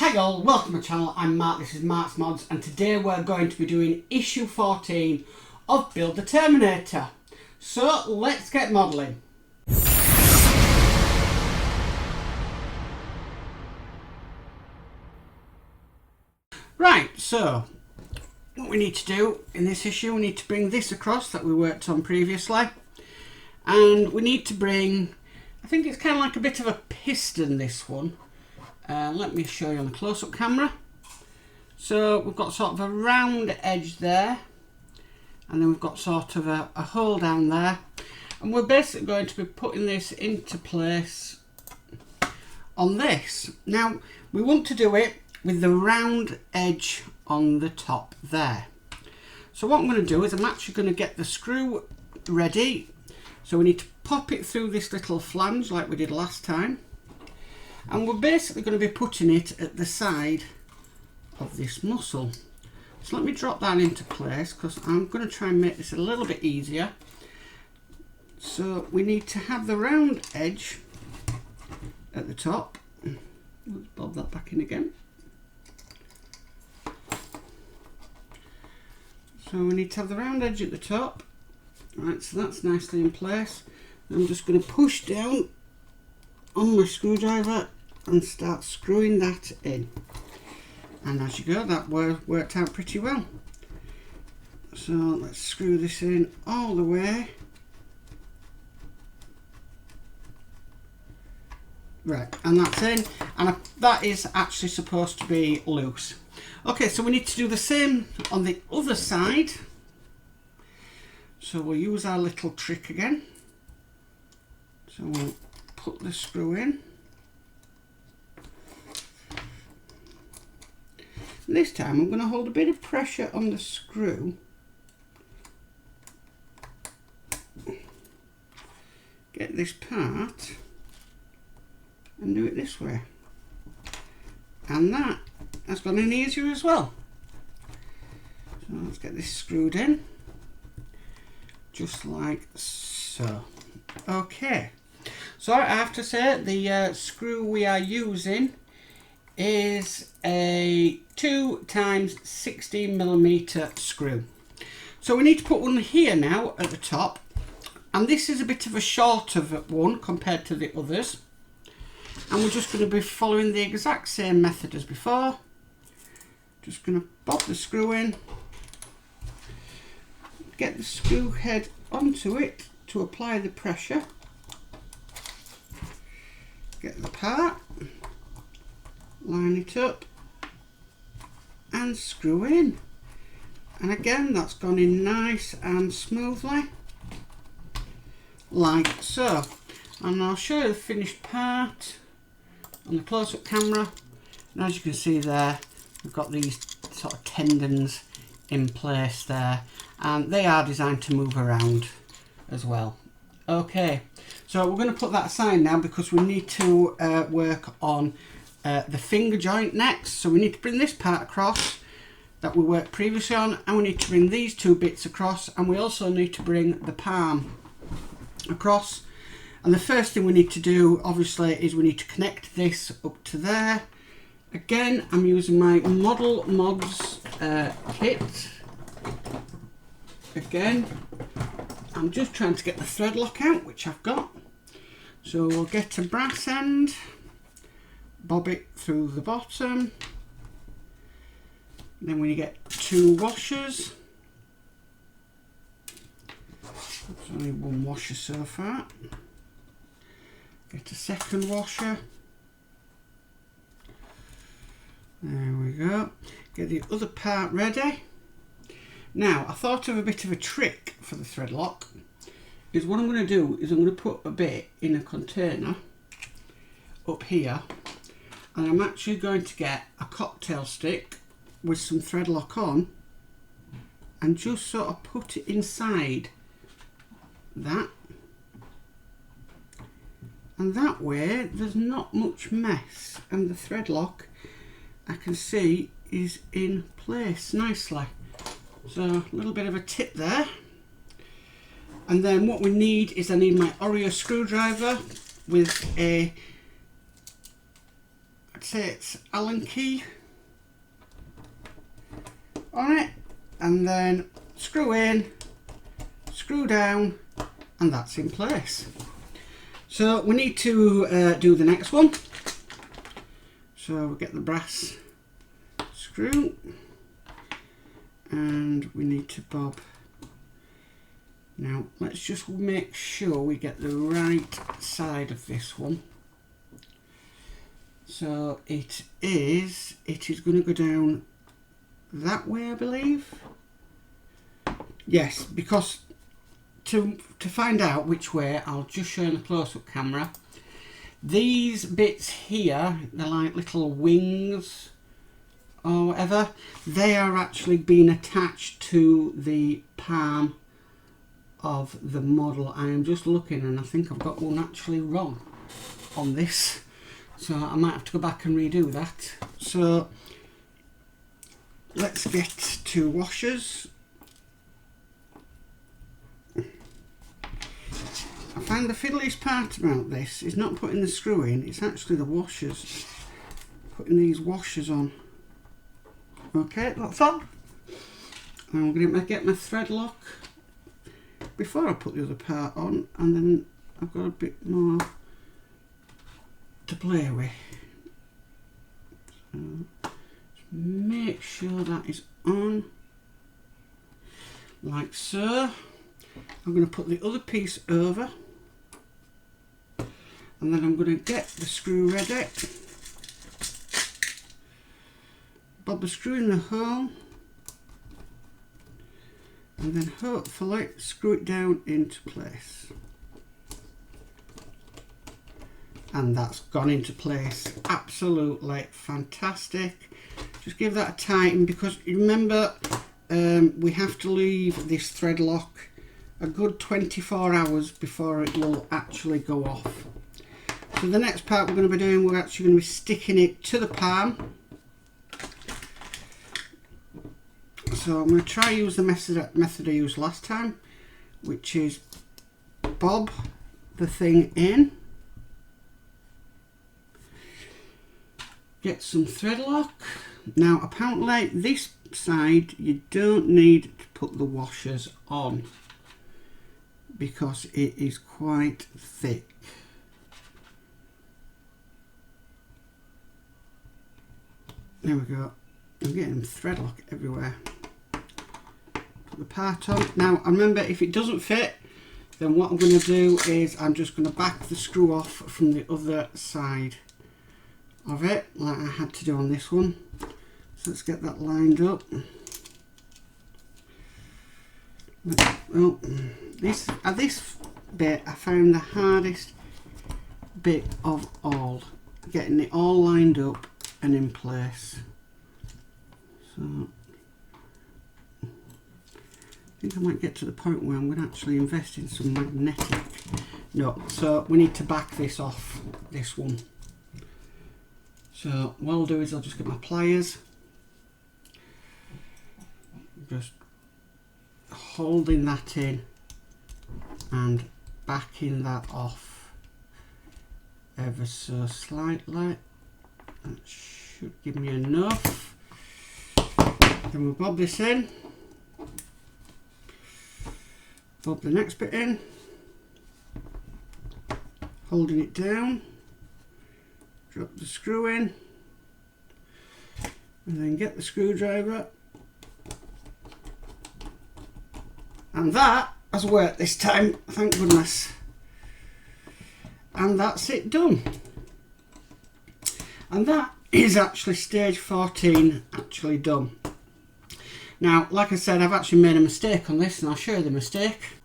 Hi all, welcome to my channel. I'm Mark, this is Mark's Mods, and today we're going to be doing issue 14 of Build the Terminator. So let's get modelling. Right, so what we need to do in this issue, we need to bring this across that we worked on previously, and we need to bring, I think it's kind of like a bit of a piston, this one. Let me show you on the close-up camera. So we've got sort of a round edge there, and then we've got sort of a hole down there, and we're basically going to be putting this into place on this. Now we want to do it with the round edge on the top there. So what I'm going to do is I'm actually going to get the screw ready. So we need to pop it through this little flange like we did last time. And we're basically going to be putting it at the side of this muscle. So let me drop that into place because I'm going to try and make this a little bit easier. So we need to have the round edge at the top. Let's bob that back in again. So we need to have the round edge at the top. Right, so that's nicely in place. I'm just going to push down on my screwdriver and start screwing that in, and as you go, that worked out pretty well. So let's screw this in all the way. Right, and that's in, and that is actually supposed to be loose. Okay, so we need to do the same on the other side. So we'll use our little trick again. So we'll put the screw in. This time I'm going to hold a bit of pressure on the screw. Get this part and do it this way. And that has gone in easier as well. So let's get this screwed in. Just like so. Okay. So I have to say the screw we are using is a 2x 16mm screw. So we need to put one here now at the top, and this is a bit of a shorter one compared to the others, and we're just going to be following the exact same method as before. Just going to bob the screw in, get the screw head onto it to apply the pressure, get the part, line it up and screw in, and again that's gone in nice and smoothly like so. And I'll show you the finished part on the close-up camera, and as you can see there, we've got these sort of tendons in place there, and they are designed to move around as well. Okay, so we're going to put that aside now because we need to work on the finger joint next. So we need to bring this part across that we worked previously on, and we need to bring these two bits across, and we also need to bring the palm across. And the first thing we need to do obviously is we need to connect this up to there. Again, I'm using my Modz kit. Again, I'm just trying to get the thread lock out, which I've got. So we'll get a brass end, bob it through the bottom. Then when you get two washers, there's only one washer so far. Get a second washer. There we go. Get the other part ready. Now I thought of a bit of a trick for the thread lock. Is what I'm going to do is I'm going to put a bit in a container up here, and I'm actually going to get a cocktail stick with some thread lock on and just sort of put it inside that, and that way there's not much mess, and the thread lock I can see is in place nicely. So a little bit of a tip there. And then what we need is I need my Oreo screwdriver with a I'd say it's Allen key on it, and then screw in, screw down, and that's in place. So we need to do the next one. So we get the brass screw, and we need to bob. Now let's just make sure we get the right side of this one. So it is going to go down that way, I believe. Yes, because to find out which way, I'll just show you in the close-up camera. These bits here, they're like little wings or whatever. They are actually being attached to the palm of the model. I am just looking, and I think I've got one actually wrong on this, so I might have to go back and redo that. So let's get to washers. I find the fiddliest part about this is not putting the screw in, it's actually the washers, putting these washers on. Okay, that's on. I'm going to get my thread lock before I put the other part on, and then I've got a bit more to play with. So just make sure that is on, like so. I'm going to put the other piece over, and then I'm going to get the screw ready, bob the screw in the hole, and then hopefully screw it down into place. And that's gone into place. Absolutely fantastic. Just give that a tighten, because remember we have to leave this thread lock a good 24 hours before it will actually go off. So the next part we're going to be doing, we're actually going to be sticking it to the palm. So I'm going to try use the method I used last time, which is bob the thing in, get some thread lock. Now apparently this side you don't need to put the washers on because it is quite thick. There we go. I'm getting thread lock everywhere. Put the part on. Now remember, if it doesn't fit, then what I'm going to do is I'm just going to back the screw off from the other side of it, like I had to do on this one. So let's get that lined up. Well, this bit I found the hardest bit of all, getting it all lined up and in place. So I think I might get to the point where I'm going to actually invest in some magnetic. No, so we need to back this off, this one. So what I'll do is I'll just get my pliers, just holding that in and backing that off ever so slightly. That should give me enough. Then we'll bob this in, bob the next bit in, holding it down, drop the screw in, and then get the screwdriver. And that has worked this time, thank goodness. And that's it done. And that is actually stage 14 actually done. Now, like I said, I've actually made a mistake on this, and I'll show you the mistake.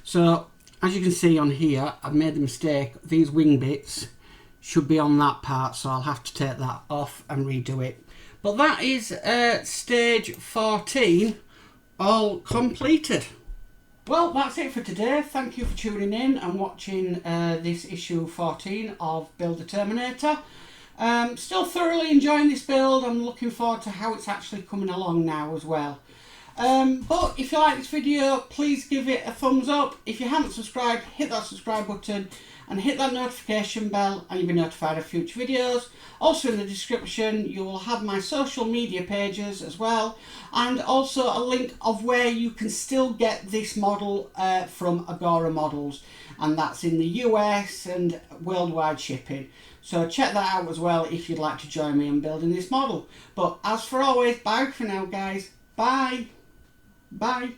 So, as you can see on here, I've made the mistake. These wing bits should be on that part, so I'll have to take that off and redo it. But that is stage 14 all completed. Well, that's it for today. Thank you for tuning in and watching this issue 14 of Build the Terminator. Still thoroughly enjoying this build. I'm looking forward to how it's actually coming along now as well. But if you like this video, please give it a thumbs up. If you haven't subscribed, hit that subscribe button, and hit that notification bell and you'll be notified of future videos. Also in the description you will have my social media pages as well, and also a link of where you can still get this model from Agora Models, and that's in the US and worldwide shipping. So check that out as well if you'd like to join me in building this model. But as for always, bye for now guys. Bye. Bye.